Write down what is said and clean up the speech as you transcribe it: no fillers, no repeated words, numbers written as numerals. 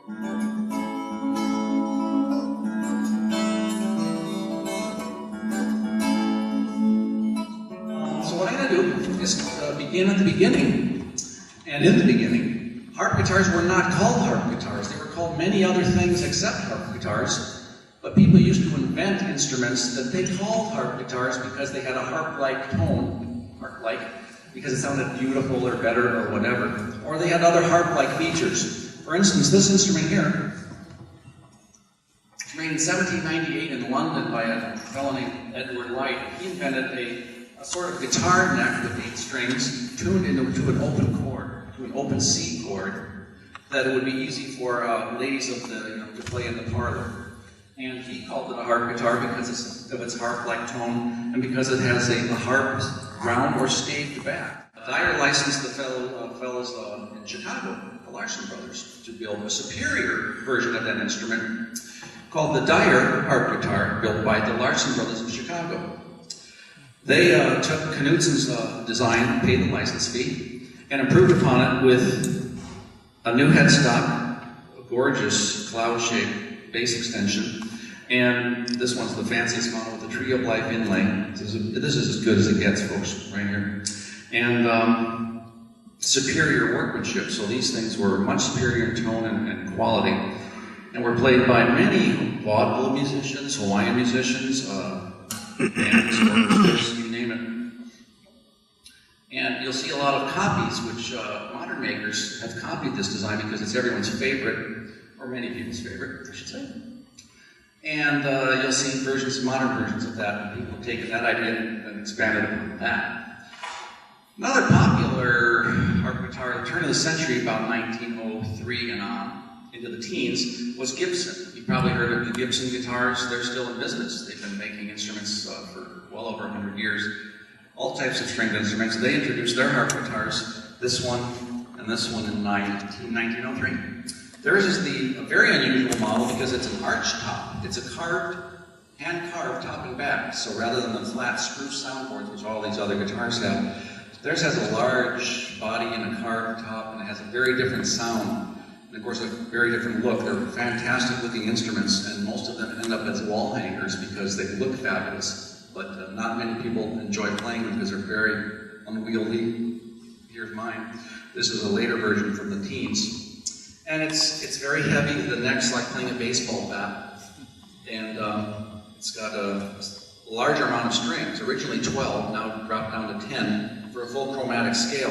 So what I'm going to do is begin at the beginning. And in the beginning, harp guitars were not called harp guitars. They were called many other things except harp guitars. But people used to invent instruments that they called harp guitars because they had a harp-like tone, harp-like, because it sounded beautiful or better or whatever. Or they had other harp-like features. For instance, this instrument here was made in 1798 in London by a fellow named Edward Light. He invented a sort of guitar neck with 8 strings tuned into an open chord, to an open C chord, that it would be easy for ladies of the, to play in the parlor. And he called it a harp guitar because of its harp-like tone and because it has a harp round or staved back. Dyer licensed the fellows in Chicago, the Larson brothers, to build a superior version of that instrument called the Dyer harp guitar, built by the Larson brothers in Chicago. They took Knudsen's design, paid the license fee, and improved upon it with a new headstock, a gorgeous cloud-shaped bass extension, and this one's the fanciest model with the Tree of Life inlay. This is as good as it gets, folks, right here. And superior workmanship, so these things were much superior in tone and quality, and were played by many vaudeville musicians, Hawaiian musicians, bands, orchestras, you name it. And you'll see a lot of copies, which modern makers have copied this design because it's everyone's favorite, or many people's favorite, I should say. And you'll see versions, modern versions of that, and people have taken that idea and expanded upon that. Another popular harp guitar at the turn of the century, about 1903 and on, into the teens, was Gibson. You've probably heard of the Gibson guitars. They're still in business. They've been making instruments for well over 100 years. All types of stringed instruments. They introduced their harp guitars, this one and this one, in 1903. Theirs is a very unusual model because it's an arch top. It's a hand-carved top and back. So rather than the flat spruce soundboards, which all these other guitars have, theirs has a large body and a carved top, and it has a very different sound. And of course, a very different look. They're fantastic looking instruments, and most of them end up as wall hangers because they look fabulous. But not many people enjoy playing them because they're very unwieldy. Here's mine. This is a later version from the teens. And it's very heavy. The neck's like playing a baseball bat. And it's got a larger amount of strings, originally 12, now dropped down to 10, for a full chromatic scale.